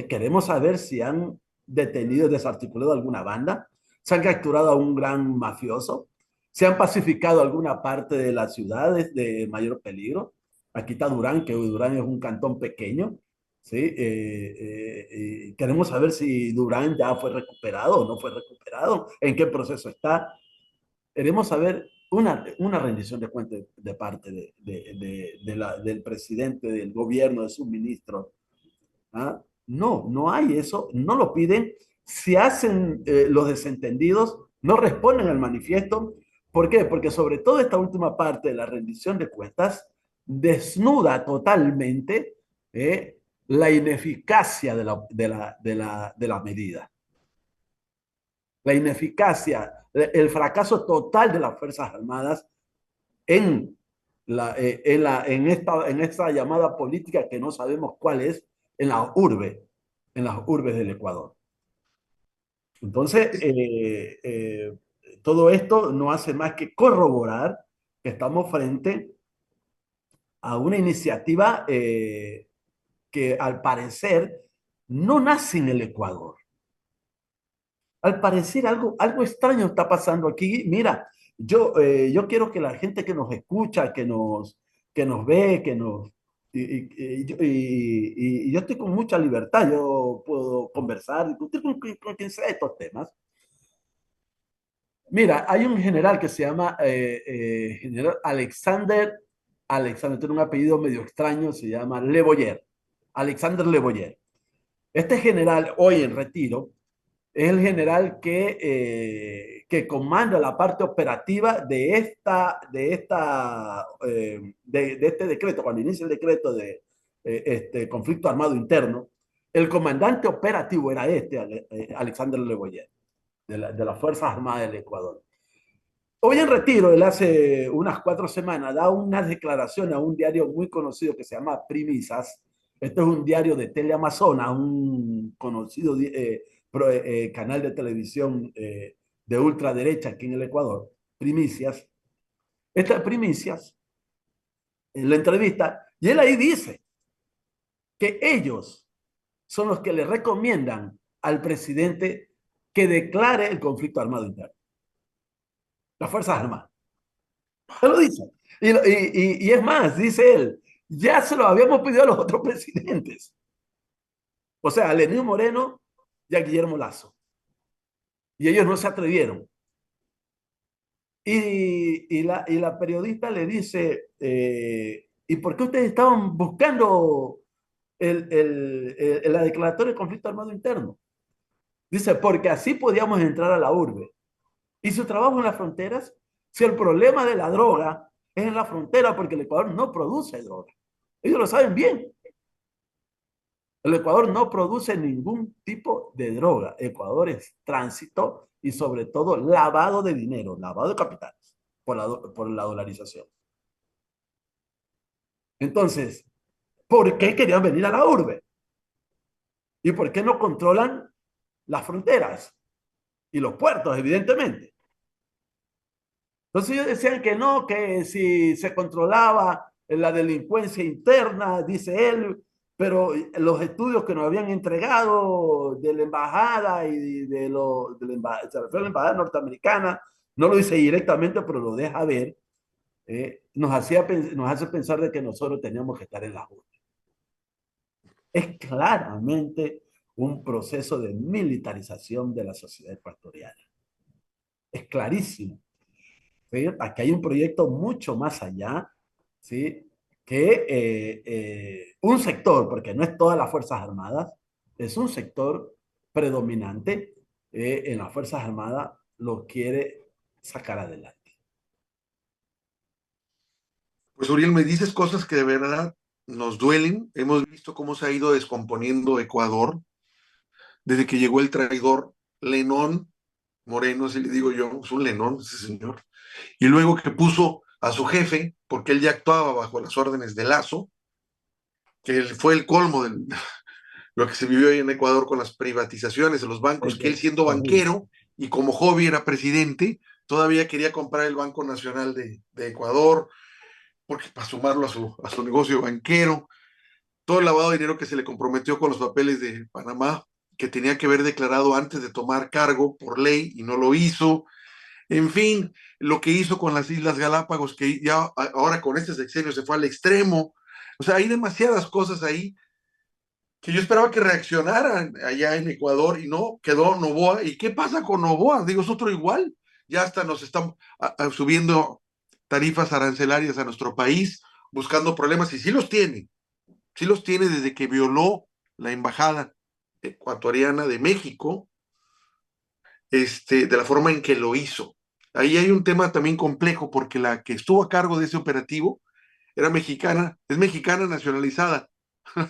queremos saber si han detenido y desarticulado alguna banda, se han capturado a un gran mafioso, se han pacificado alguna parte de las ciudades de mayor peligro. Aquí está Durán, que Durán es un cantón pequeño, ¿sí? Queremos saber si Durán ya fue recuperado o no fue recuperado, en qué proceso está. Queremos saber una rendición de cuentas de parte del presidente, del gobierno, de sus ministros. ¿Ah? No, no hay eso, no lo piden. Si hacen los desentendidos, no responden al manifiesto. ¿Por qué? Porque sobre todo esta última parte de la rendición de cuentas desnuda totalmente la ineficacia de la medida. La ineficacia, el fracaso total de las Fuerzas Armadas en, en esta llamada política que no sabemos cuál es, en en las urbes del Ecuador. Entonces, todo esto no hace más que corroborar que estamos frente a una iniciativa que al parecer no nace en el Ecuador. Al parecer algo extraño está pasando aquí. Mira, yo quiero que la gente que nos escucha, que nos ve, y yo estoy con mucha libertad, yo puedo conversar, discutir con quien sea estos temas. Mira, hay un general que se llama General Alexander, tiene un apellido medio extraño, se llama Le Boyer, Alexander Le Boyer. Este general, hoy en retiro, es el general que comanda la parte operativa de este decreto. Cuando inicia el decreto de este conflicto armado interno, el comandante operativo era Alexander Le Boyer, de las Fuerzas Armadas del Ecuador. Hoy en retiro, él hace unas 4 semanas, da unas declaraciones a un diario muy conocido que se llama Primicias. Este es un diario de Teleamazonas, un conocido canal de televisión de ultraderecha aquí en el Ecuador, Primicias. Estas Primicias, en la entrevista, y él ahí dice que ellos son los que le recomiendan al presidente que declare el conflicto armado interno. las Fuerzas Armadas. Él lo dice. Y es más, dice él, ya se lo habíamos pedido a los otros presidentes. O sea, a Lenín Moreno y a Guillermo Lazo. Y ellos no se atrevieron. Y la periodista le dice, ¿y por qué ustedes estaban buscando la declaratoria de conflicto armado interno? Dice, porque así podíamos entrar a la urbe. ¿Y su trabajo en las fronteras? Si el problema de la droga es en la frontera porque el Ecuador no produce droga. Ellos lo saben bien. El Ecuador no produce ningún tipo de droga. Ecuador es tránsito y sobre todo lavado de dinero, lavado de capitales por la dolarización. Entonces, ¿por qué querían venir a la urbe? ¿Y por qué no controlan las fronteras y los puertos, evidentemente? Entonces ellos decían que no, que si se controlaba la delincuencia interna, dice él, pero los estudios que nos habían entregado de la embajada y se refiere a la embajada norteamericana, no lo dice directamente, pero lo deja ver, nos hace pensar de que nosotros teníamos que estar en la junta. Es claramente un proceso de militarización de la sociedad ecuatoriana. Es clarísimo. ¿Sí? Aquí hay un proyecto mucho más allá, ¿sí? Que un sector, porque no es todas las Fuerzas Armadas, es un sector predominante en las Fuerzas Armadas, lo quiere sacar adelante. Pues Uriel, me dices cosas que de verdad nos duelen. Hemos visto cómo se ha ido descomponiendo Ecuador desde que llegó el traidor Lenón Moreno, así le digo yo, es un Lenón ese señor. Y luego que puso a su jefe, porque él ya actuaba bajo las órdenes de Lazo, que fue el colmo de lo que se vivió ahí en Ecuador con las privatizaciones de los bancos, que él siendo Horrible. banquero y como hobby era presidente, todavía quería comprar el Banco Nacional de Ecuador, porque para sumarlo a su negocio banquero, todo el lavado de dinero que se le comprometió con los papeles de Panamá, que tenía que haber declarado antes de tomar cargo por ley y no lo hizo. En fin, lo que hizo con las Islas Galápagos, que ya ahora con este sexenio se fue al extremo. O sea, hay demasiadas cosas ahí que yo esperaba que reaccionaran allá en Ecuador y no, quedó Novoa. ¿Y qué pasa con Novoa? Digo, es otro igual. Ya hasta nos están subiendo tarifas arancelarias a nuestro país, buscando problemas, y sí los tiene desde que violó la embajada ecuatoriana de México, de la forma en que lo hizo. Ahí hay un tema también complejo, porque la que estuvo a cargo de ese operativo era mexicana, es mexicana nacionalizada,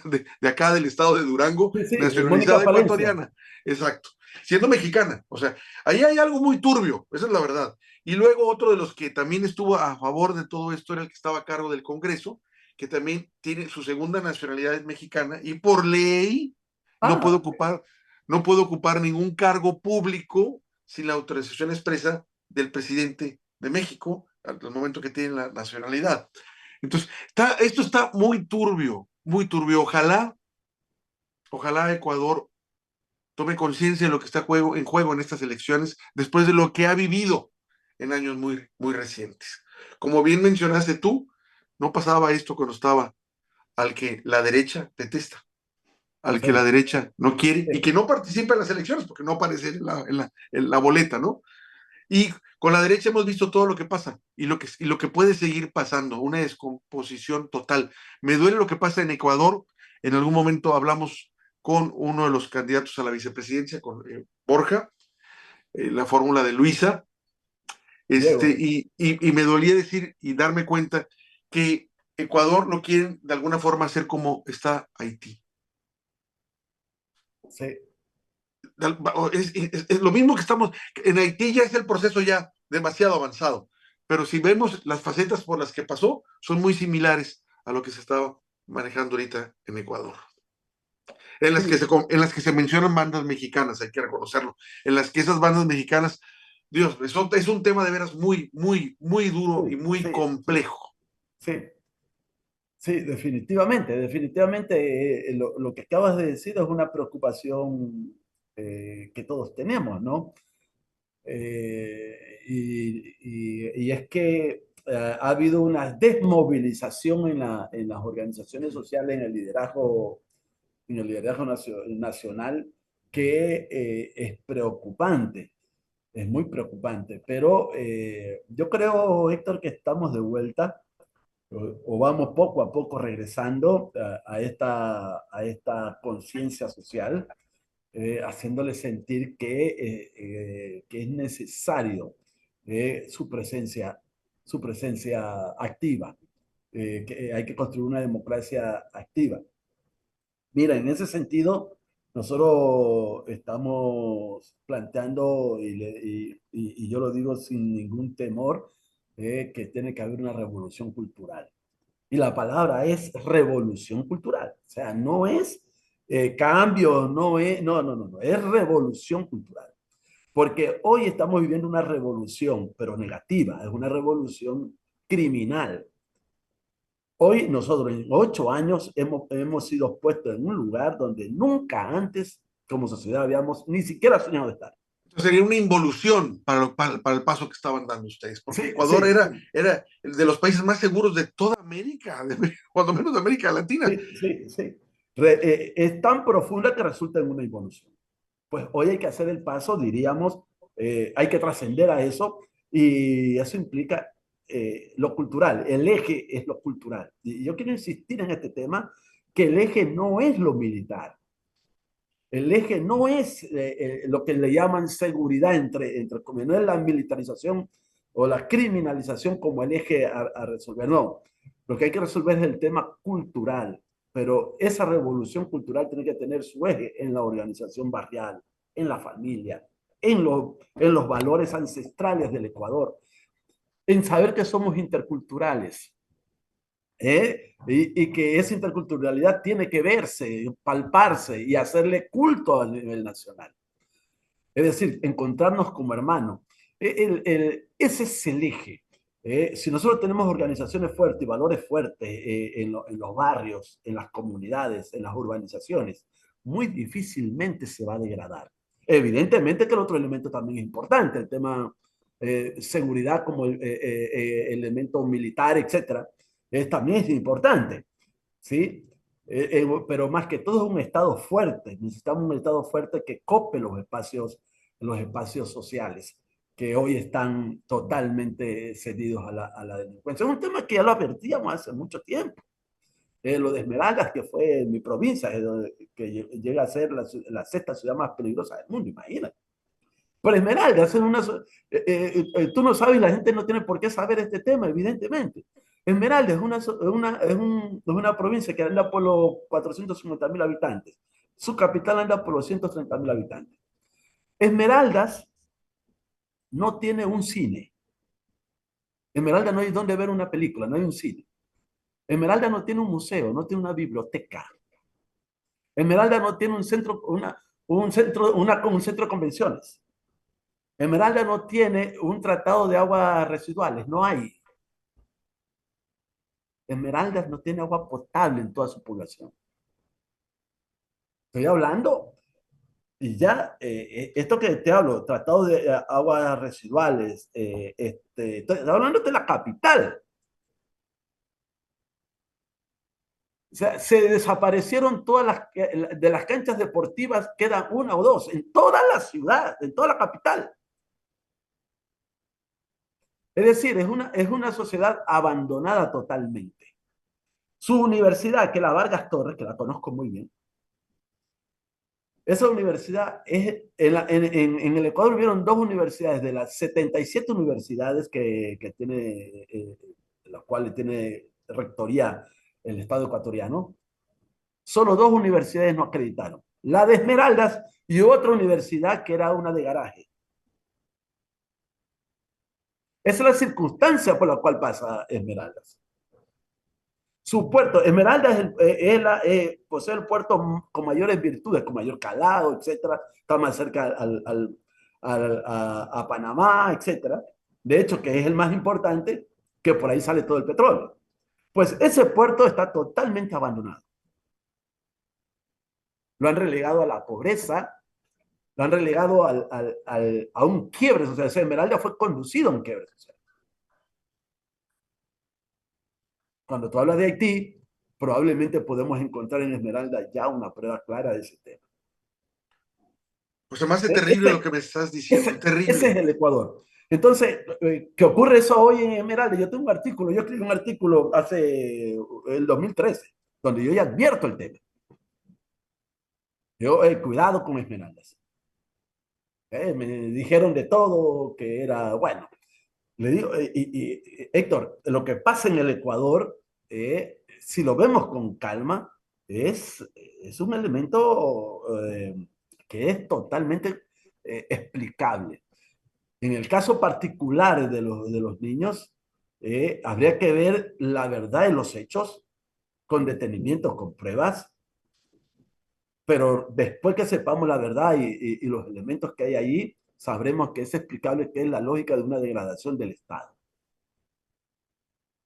de acá del estado de Durango, Sí, sí, Mónica nacionalizada Palencia. ecuatoriana, exacto, siendo mexicana. O sea, ahí hay algo muy turbio, esa es la verdad. Y luego otro de los que también estuvo a favor de todo esto era el que estaba a cargo del Congreso, que también tiene su segunda nacionalidad es mexicana y por ley no puede Ah, ocupar, no puede ocupar ningún cargo público sin la autorización expresa del presidente de México al momento que tiene la nacionalidad. Entonces, esto está muy turbio, muy turbio. Ojalá Ecuador tome conciencia de lo que está en juego en estas elecciones después de lo que ha vivido en años muy, muy recientes. Como bien mencionaste tú, no pasaba esto cuando estaba al que la derecha detesta, al que la sí, derecha no quiere y sí, que no participa en las elecciones porque no aparece en la boleta, ¿no? Y con la derecha hemos visto todo lo que pasa y lo que puede seguir pasando, una descomposición total. Me duele lo que pasa en Ecuador. En algún momento hablamos con uno de los candidatos a la vicepresidencia, con Borja, la fórmula de Luisa, Diego. y me dolía decir y darme cuenta que Ecuador lo quieren de alguna forma hacer como está Haití. Sí, Es lo mismo que estamos, en Haití ya es el proceso ya demasiado avanzado, pero si vemos las facetas por las que pasó, son muy similares a lo que se estaba manejando ahorita en Ecuador. sí, En las que se mencionan bandas mexicanas, hay que reconocerlo, en las que esas bandas mexicanas, Dios, es un tema de veras muy, muy, muy duro y sí, muy sí, sí, complejo. sí. Sí, definitivamente, definitivamente lo que acabas de decir es una preocupación que todos tenemos, ¿no? Y es que ha habido una desmovilización en las organizaciones sociales, en el liderazgo nacional, que es preocupante, es muy preocupante. Pero yo creo, Héctor, que estamos de vuelta o vamos poco a poco regresando a esta conciencia social, haciéndole sentir que es necesario su presencia activa, que hay que construir una democracia activa. Mira, en ese sentido, nosotros estamos planteando, y yo lo digo sin ningún temor, que tiene que haber una revolución cultural. Y la palabra es revolución cultural. O sea, no es cambio, no, es revolución cultural. Porque hoy estamos viviendo una revolución, pero negativa, es una revolución criminal. Hoy nosotros en 8 años hemos sido puestos en un lugar donde nunca antes como sociedad habíamos ni siquiera soñado de estar. Entonces sería una involución para el paso que estaban dando ustedes, porque Sí, Ecuador sí, era de los países más seguros de toda América, cuando menos de América Latina. sí, sí, sí. Es tan profunda que resulta en una involución. Pues hoy hay que hacer el paso, diríamos, hay que trascender a eso y eso implica lo cultural. El eje es lo cultural. Y yo quiero insistir en este tema, que el eje no es lo militar. El eje no es lo que le llaman seguridad, como no es la militarización o la criminalización como el eje a resolver. No, lo que hay que resolver es el tema cultural, pero esa revolución cultural tiene que tener su eje en la organización barrial, en la familia, en los valores ancestrales del Ecuador, en saber que somos interculturales. Y que esa interculturalidad tiene que verse, palparse y hacerle culto a nivel nacional. Es decir, encontrarnos como hermanos. Ese es el eje. Si nosotros tenemos organizaciones fuertes y valores fuertes en los barrios, en las comunidades, en las urbanizaciones, muy difícilmente se va a degradar. Evidentemente que el otro elemento también es importante, el tema seguridad como elemento militar, etcétera, también es importante, ¿sí? Pero más que todo es un Estado fuerte. Necesitamos un Estado fuerte que cope los espacios sociales, que hoy están totalmente cedidos a la delincuencia. Es un tema que ya lo advertíamos hace mucho tiempo. Lo de Esmeraldas, que fue en mi provincia, que llega a ser la sexta ciudad más peligrosa del mundo, imagínate. Pero Esmeraldas es tú no sabes, la gente no tiene por qué saber este tema, evidentemente. Esmeraldas es una provincia que anda por los 450.000 habitantes. Su capital anda por los 130.000 habitantes. Esmeraldas no tiene un cine. Esmeralda no hay donde ver una película, no hay un cine. Esmeralda no tiene un museo, no tiene una biblioteca. Esmeralda no tiene un centro de convenciones. Esmeralda no tiene un tratado de aguas residuales, no hay. Esmeraldas no tiene agua potable en toda su población. Estoy hablando, y ya, esto que te hablo, tratado de aguas residuales, estoy hablando de la capital. O sea, se desaparecieron de las canchas deportivas, quedan una o dos, en toda la ciudad, en toda la capital. Es decir, es una sociedad abandonada totalmente. Su universidad, que es la Vargas Torres, que la conozco muy bien, esa universidad en el Ecuador hubieron dos universidades de las 77 universidades que tiene, las cuales tiene rectoría el Estado ecuatoriano. Solo dos universidades no acreditaron. La de Esmeraldas y otra universidad que era una de garaje. Esa es la circunstancia por la cual pasa Esmeraldas. Su puerto, Esmeralda posee el puerto con mayores virtudes, con mayor calado, etcétera. Está más cerca a Panamá, etcétera. De hecho, que es el más importante, que por ahí sale todo el petróleo. Pues ese puerto está totalmente abandonado. Lo han relegado a la pobreza, Lo han relegado a un quiebre social. O sea, Esmeralda fue conducido a un quiebre social. Cuando tú hablas de Haití, probablemente podemos encontrar en Esmeralda ya una prueba clara de ese tema. Pues se me hace terrible lo Ese, que me estás diciendo, ese es terrible. el Ecuador. Entonces, ¿qué ocurre eso hoy en Esmeralda? Yo tengo un artículo, yo escribí un artículo hace el 2013, donde yo ya advierto el tema. Yo, cuidado con Esmeraldas. Me dijeron de todo, que era, bueno, le digo, Héctor, lo que pasa en el Ecuador, si lo vemos con calma, es un elemento que es totalmente explicable. En el caso particular de los niños, habría que ver la verdad de los hechos con detenimiento, con pruebas, pero después que sepamos la verdad y los elementos que hay ahí, sabremos que es explicable, que es la lógica de una degradación del Estado.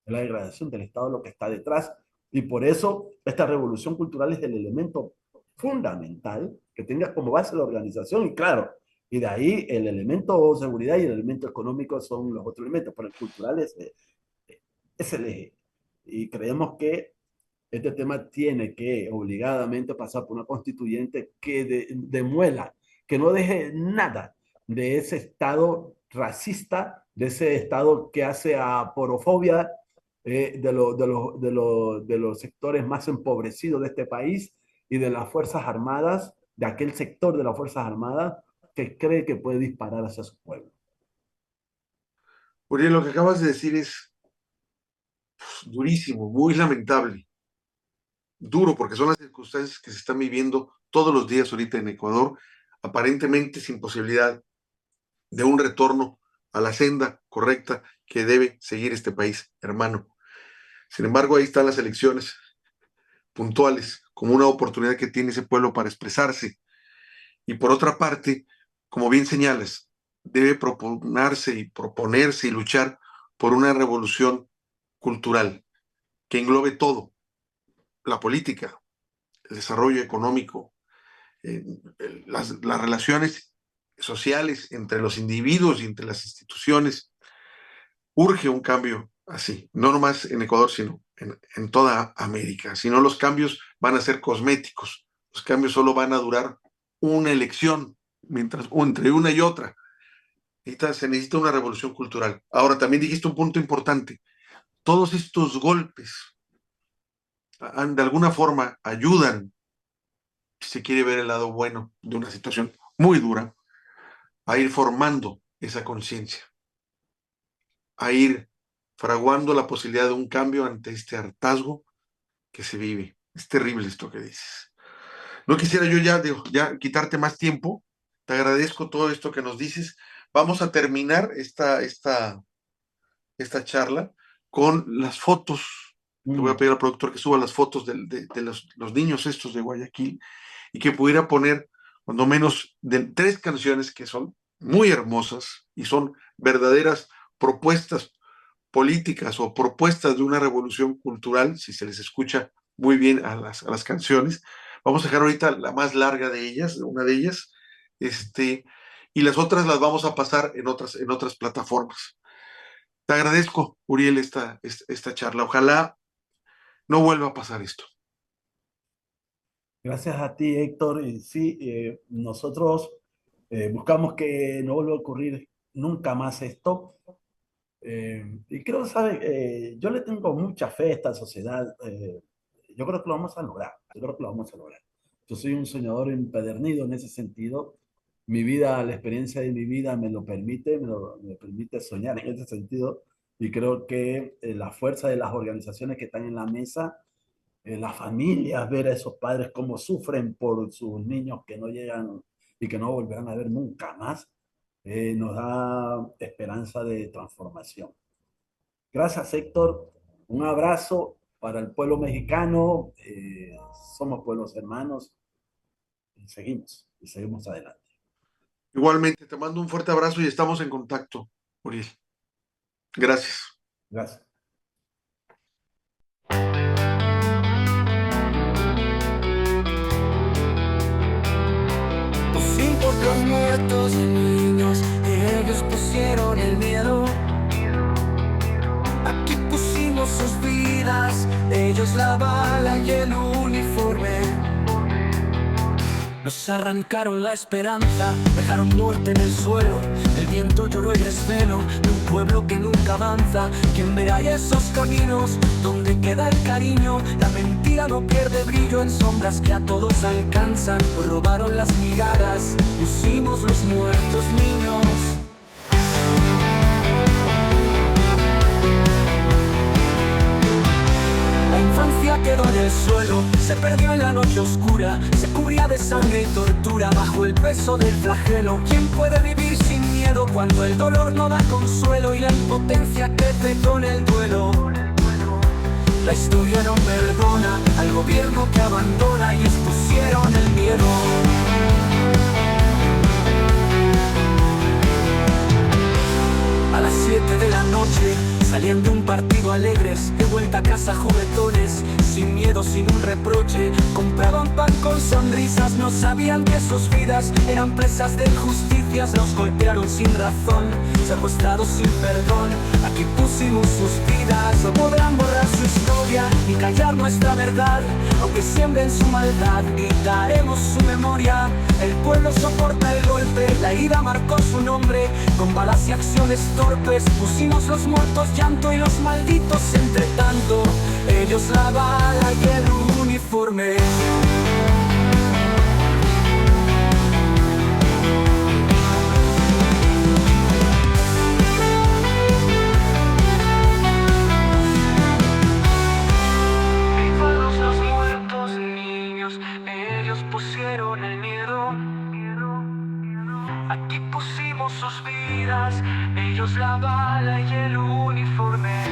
Es la degradación del Estado lo que está detrás. Y por eso esta revolución cultural es el elemento fundamental que tenga como base la organización. Y claro, y de ahí el elemento seguridad y el elemento económico son los otros elementos, pero el cultural es el eje. Y creemos que este tema tiene que obligadamente pasar por una constituyente que demuela, que no deje nada de ese Estado racista, de ese Estado que hace aporofobia de los sectores más empobrecidos de este país y de las Fuerzas Armadas, de aquel sector de las Fuerzas Armadas que cree que puede disparar hacia su pueblo. Uriel, lo que acabas de decir es durísimo, muy lamentable, duro, porque son las circunstancias que se están viviendo todos los días ahorita en Ecuador, aparentemente sin posibilidad de un retorno a la senda correcta que debe seguir este país, hermano. Sin embargo, ahí están las elecciones puntuales, como una oportunidad que tiene ese pueblo para expresarse. Y por otra parte, como bien señalas, debe proponerse y luchar por una revolución cultural que englobe todo, la política, el desarrollo económico, las relaciones sociales entre los individuos y entre las instituciones. Urge un cambio así, no nomás en Ecuador, sino en toda América. Si no, los cambios van a ser cosméticos. Los cambios solo van a durar una elección, entre una y otra. Se necesita una revolución cultural. Ahora, también dijiste un punto importante. Todos estos golpes, de alguna forma, ayudan, si se quiere ver el lado bueno de una situación muy dura, a ir formando esa conciencia, a ir fraguando la posibilidad de un cambio ante este hartazgo que se vive. Es terrible esto que dices. No quisiera yo ya quitarte más tiempo. Te agradezco todo esto que nos dices. Vamos a terminar esta charla con las fotos. Le voy a pedir al productor que suba las fotos de los niños estos de Guayaquil y que pudiera poner cuando menos de 3 canciones que son muy hermosas y son verdaderas propuestas políticas o propuestas de una revolución cultural, si se les escucha muy bien a las canciones. Vamos a dejar ahorita la más larga de ellas, una de ellas, y las otras las vamos a pasar en otras plataformas. Te agradezco, Uriel, esta charla. Ojalá no vuelva a pasar esto. Gracias a ti, Héctor. Y sí, nosotros buscamos que no vuelva a ocurrir nunca más esto. Y creo, ¿sabe? Yo le tengo mucha fe a esta sociedad. Yo creo que lo vamos a lograr. Yo creo que lo vamos a lograr. Yo soy un soñador empedernido en ese sentido. Mi vida, la experiencia de mi vida me lo permite, me permite soñar en ese sentido. Y creo que la fuerza de las organizaciones que están en la mesa, las familias, ver a esos padres cómo sufren por sus niños que no llegan y que no volverán a ver nunca más, nos da esperanza de transformación. Gracias, Héctor. Un abrazo para el pueblo mexicano. Somos pueblos hermanos y seguimos adelante. Igualmente, te mando un fuerte abrazo y estamos en contacto, Uriel. Gracias. Gracias. Es Los muertos niños, ellos pusieron el miedo. Aquí pusimos sus vidas, ellos la bala y el uniforme. Nos arrancaron la esperanza, dejaron muerte en el suelo. El viento lloró el desvelo de un pueblo que nunca avanza. ¿Quién verá esos caminos donde queda el cariño? La mentira no pierde brillo en sombras que a todos alcanzan. Robaron las miradas, pusimos los muertos niños. La infancia quedó en el suelo, se perdió en la noche oscura, se cubría de sangre y tortura bajo el peso del flagelo. ¿Quién puede vivir sin miedo cuando el dolor no da consuelo y la impotencia crece con el duelo? La historia no perdona al gobierno que abandona y expusieron el miedo. A las 7 de la noche salían de un partido alegres, de vuelta a casa juguetones, sin miedo, sin un reproche. Compraban pan con sonrisas, no sabían que sus vidas eran presas de injusticias. Los golpearon sin razón, secuestrados sin perdón. Aquí pusimos sus vidas, no podrán borrar su historia ni callar nuestra verdad. Aunque siembren su maldad, gritaremos su memoria. El pueblo soporta el golpe, la herida marcó su nombre. Con balas y acciones torpes pusimos los muertos, llanto y los malditos entre tanto. Ellos la bala y el uniforme. Vivados los muertos niños, ellos pusieron el miedo. Aquí pusimos sus vidas, ellos la bala y el uniforme.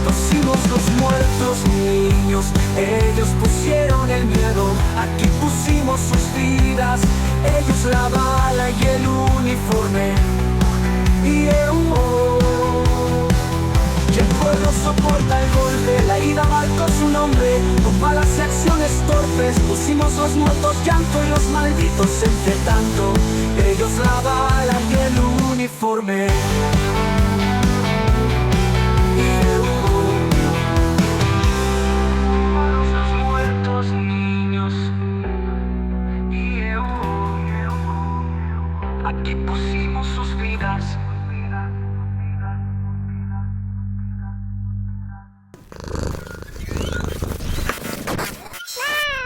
Pusimos los muertos niños, ellos pusieron el miedo. Aquí pusimos sus vidas, ellos la bala y el uniforme. Y el pueblo soporta el golpe, la herida marcó su nombre. Con balas y acciones torpes pusimos los muertos, llanto y los malditos entre tanto. Ellos la bala y el uniforme.